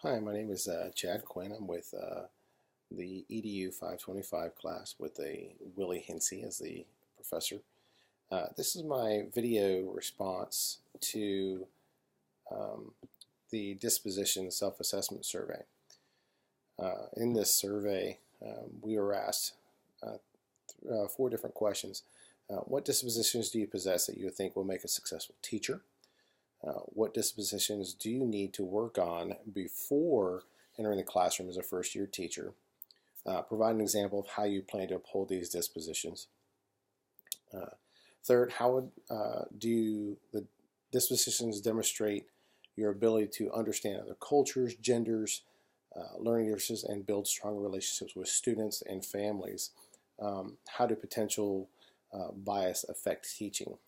Hi, my name is Chad Quinn. I'm with the EDU-525 class with Willie Hinsey as the professor. This is my video response to um, the Disposition self-assessment survey. In this survey, we were asked four different questions. What dispositions do you possess that you think will make a successful teacher? What dispositions do you need to work on before entering the classroom as a first-year teacher? Provide an example of how you plan to uphold these dispositions. Third, how would do the dispositions demonstrate your ability to understand other cultures, genders, learning differences, and build stronger relationships with students and families? How do potential bias affect teaching?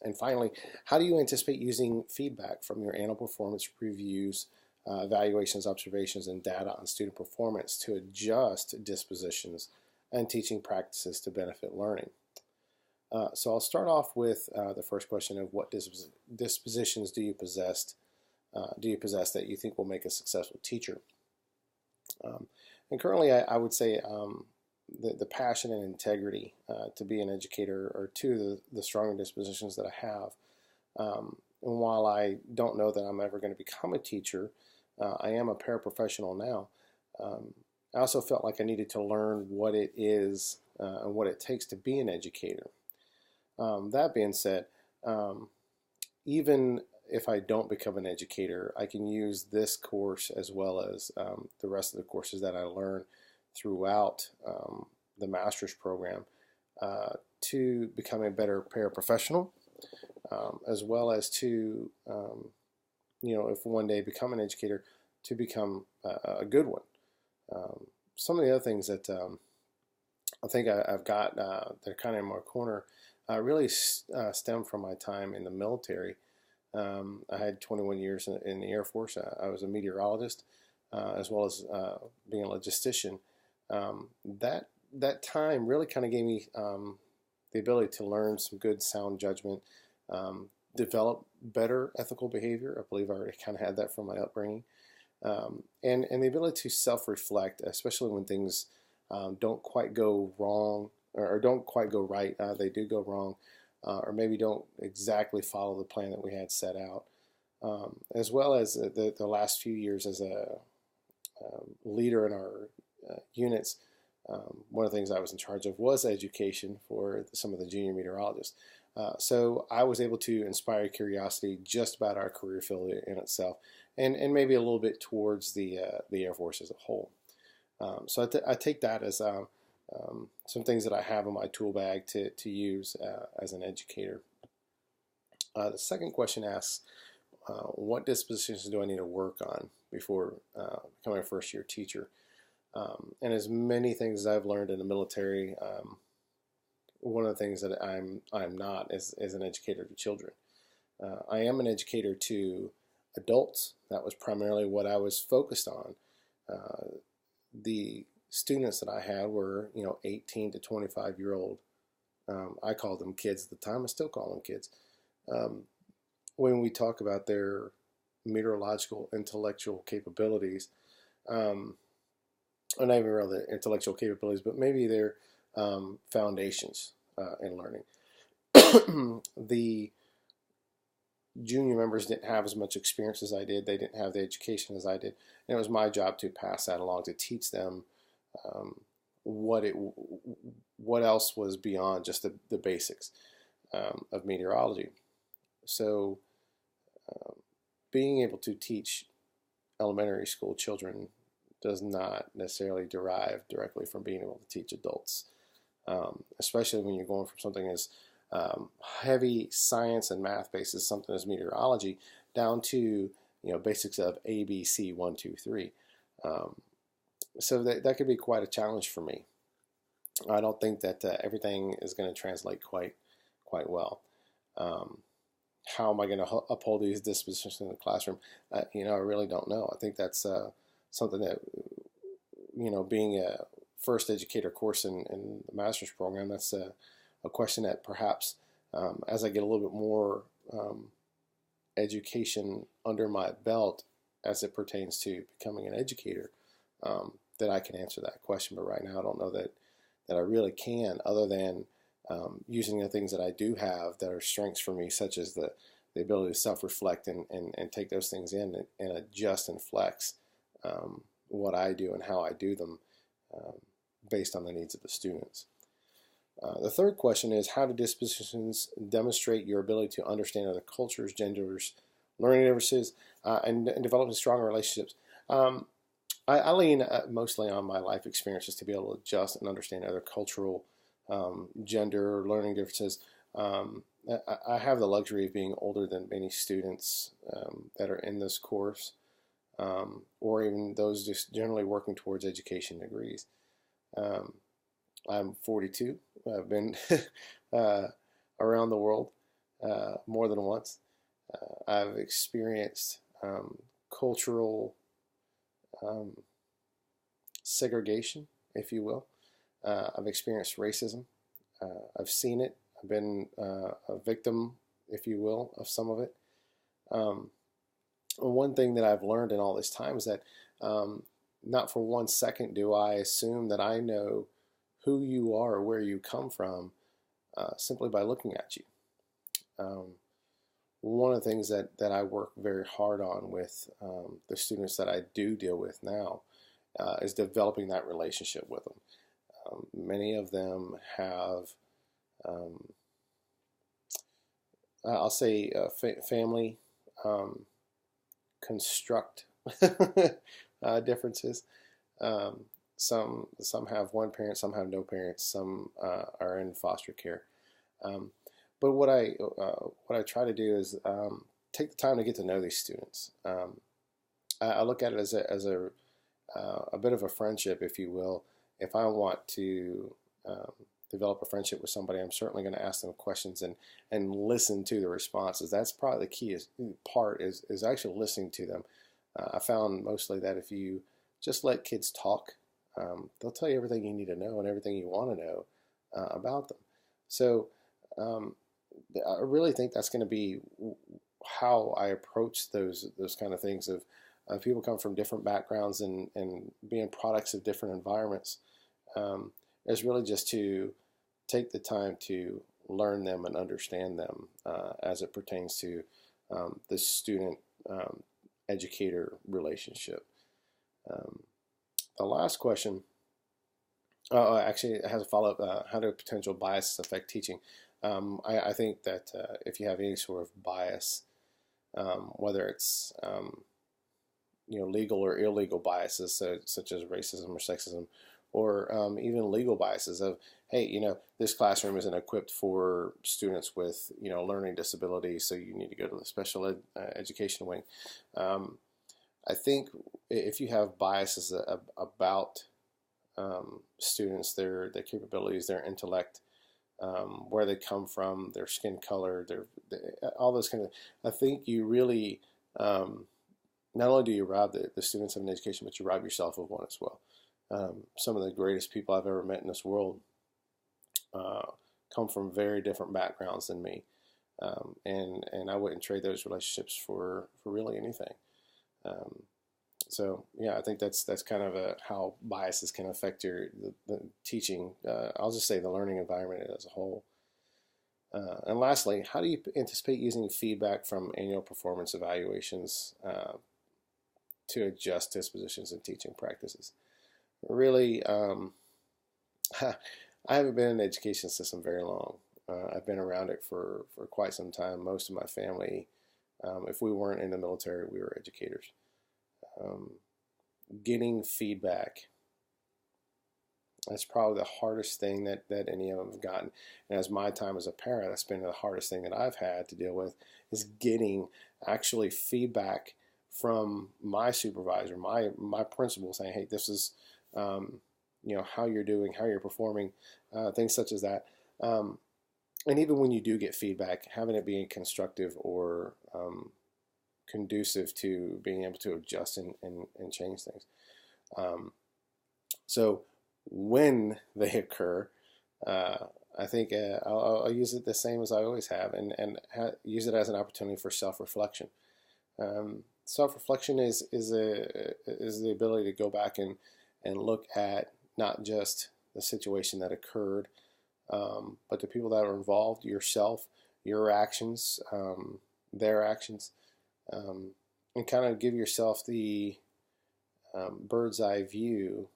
And finally, how do you anticipate using feedback from your annual performance reviews, evaluations, observations, and data on student performance to adjust dispositions and teaching practices to benefit learning? So I'll start off with the first question of what dispositions do you possess that you think will make a successful teacher? And currently, I would say the passion and integrity to be an educator are two of the stronger dispositions that I have. And while I don't know that I'm ever going to become a teacher, I am a paraprofessional now. I also felt like I needed to learn what it is and what it takes to be an educator. That being said, even if I don't become an educator, I can use this course as well as the rest of the courses that I learn throughout the master's program to become a better paraprofessional, as well as to, if one day become an educator, to become a good one. Some of the other things that I think I've got that are kind of in my corner really stem from my time in the military. I had 21 years in the Air Force. I was a meteorologist as well as being a logistician. That time really kind of gave me the ability to learn some good sound judgment, develop better ethical behavior. I believe I already kind of had that from my upbringing, and the ability to self-reflect, especially when things don't quite go wrong or don't quite go right. They do go wrong, or maybe don't exactly follow the plan that we had set out. As well as the last few years as a leader in our units, one of the things I was in charge of was education for some of the junior meteorologists. So I was able to inspire curiosity just about our career field in itself, and maybe a little bit towards the Air Force as a whole. So I take that as some things that I have in my tool bag to use as an educator. The second question asks, what dispositions do I need to work on before becoming a first-year teacher? And as many things as I've learned in the military, one of the things that I'm not is an educator to children. I am an educator to adults. That was primarily what I was focused on. The students that I had were 18 to 25-year-old. I called them kids at the time. I still call them kids. When we talk about their meteorological intellectual capabilities, or not even really intellectual capabilities, but maybe their foundations in learning. The junior members didn't have as much experience as I did. They didn't have the education as I did. And it was my job to pass that along, to teach them what else was beyond just the basics of meteorology. So being able to teach elementary school children does not necessarily derive directly from being able to teach adults, especially when you're going from something as heavy science and math based as something as meteorology down to basics of A, B, C, 1, 2, 3. So that could be quite a challenge for me. I don't think that everything is going to translate quite well. How am I going to uphold these dispositions in the classroom? I really don't know. I think that's something that, being a first educator course in the master's program, that's a question that perhaps as I get a little bit more education under my belt as it pertains to becoming an educator, that I can answer that question. But right now, I don't know that I really can, other than using the things that I do have that are strengths for me, such as the ability to self-reflect and take those things in and adjust and flex what I do and how I do them based on the needs of the students. The third question is, how do dispositions demonstrate your ability to understand other cultures, genders, learning differences, and developing stronger relationships? I lean mostly on my life experiences to be able to adjust and understand other cultural, gender, learning differences. I have the luxury of being older than many students that are in this course, or even those just generally working towards education degrees. I'm 42. I've been around the world more than once. I've experienced cultural segregation, if you will. I've experienced racism. I've seen it. I've been a victim, if you will, of some of it. One thing that I've learned in all this time is that not for 1 second do I assume that I know who you are or where you come from simply by looking at you. One of the things that I work very hard on with the students that I do deal with now is developing that relationship with them. Many of them have, I'll say, family construct differences. Some have one parent, some have no parents, some are in foster care. But what I try to do is take the time to get to know these students. I look at it as a bit of a friendship, if you will. If I want to develop a friendship with somebody, I'm certainly going to ask them questions and listen to the responses. That's probably the key part is actually listening to them. I found mostly that if you just let kids talk, they'll tell you everything you need to know and everything you want to know about them. So I really think that's going to be how I approach those kind of things of people come from different backgrounds and being products of different environments. Is really just to take the time to learn them and understand them as it pertains to the student educator relationship. The last question actually it has a follow-up. How do potential biases affect teaching? I think that if you have any sort of bias, whether it's legal or illegal biases, such as racism or sexism, or even legal biases of, hey, this classroom isn't equipped for students with, learning disabilities, so you need to go to the special education wing. I think if you have biases about students, their capabilities, their intellect, where they come from, their skin color, all those kind of, I think you really, not only do you rob the students of an education, but you rob yourself of one as well. Some of the greatest people I've ever met in this world come from very different backgrounds than me, and I wouldn't trade those relationships for really anything. So yeah, I think that's kind of how biases can affect the teaching. I'll just say the learning environment as a whole. And lastly, how do you anticipate using feedback from annual performance evaluations to adjust dispositions and teaching practices? Really, I haven't been in the education system very long. I've been around it for quite some time. Most of my family, if we weren't in the military, we were educators. Getting feedback, that's probably the hardest thing that any of them have gotten. And as my time as a parent, that's been the hardest thing that I've had to deal with, is getting actually feedback from my supervisor, my principal, saying, hey, this is how you're doing, how you're performing, things such as that. And even when you do get feedback, having it being constructive or conducive to being able to adjust and change things. So when they occur, I think I'll use it the same as I always have, and use it as an opportunity for self-reflection. self-reflection is the ability to go back and look at not just the situation that occurred, but the people that are involved, yourself, your actions, their actions, and kind of give yourself the bird's eye view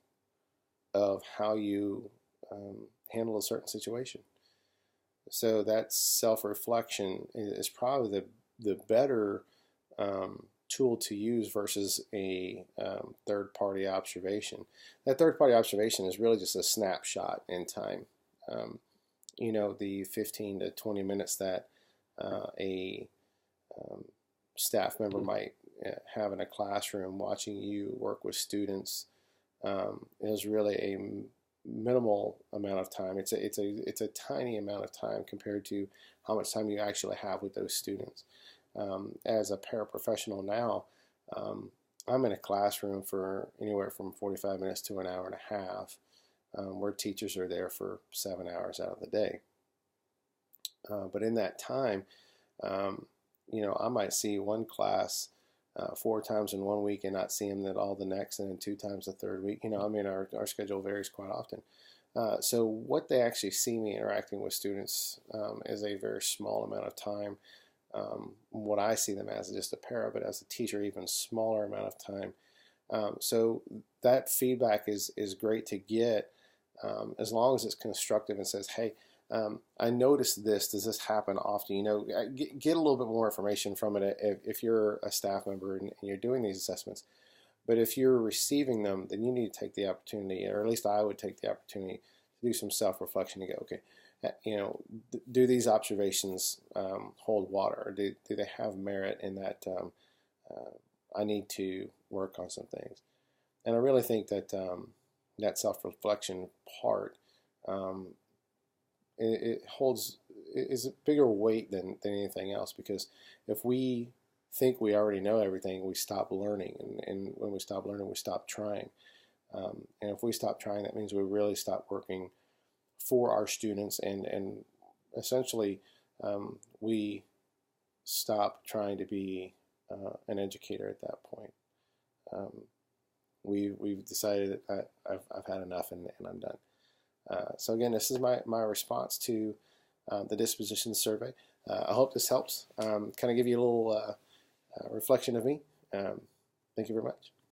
of how you handle a certain situation. So that self-reflection is probably the better tool to use versus a third-party observation. That third-party observation is really just a snapshot in time. The 15 to 20 minutes that a staff member might have in a classroom watching you work with students is really a minimal amount of time. It's a tiny amount of time compared to how much time you actually have with those students. As a paraprofessional now, I'm in a classroom for anywhere from 45 minutes to an hour and a half, where teachers are there for 7 hours out of the day. But in that time, I might see one class 4 times in 1 week and not see them at all the next, and then 2 times the third week. Our schedule varies quite often. So what they actually see me interacting with students is a very small amount of time. What I see them as is just a para, but as a teacher, even smaller amount of time. So that feedback is great to get as long as it's constructive and says, hey, I noticed this. Does this happen often? Get a little bit more information from it if you're a staff member and you're doing these assessments. But if you're receiving them, then you need to take the opportunity, or at least I would take the opportunity to do some self-reflection and go, okay, do these observations hold water? Or do they have merit in that I need to work on some things? And I really think that that self-reflection part it is a bigger weight than anything else, because if we think we already know everything, we stop learning, and when we stop learning, we stop trying. And if we stop trying, that means we really stop working for our students, and essentially we stop trying to be an educator at that point. We've decided that I've had enough and I'm done. So again, this is my response to the disposition survey. I hope this helps kind of give you a little reflection of me. Thank you very much.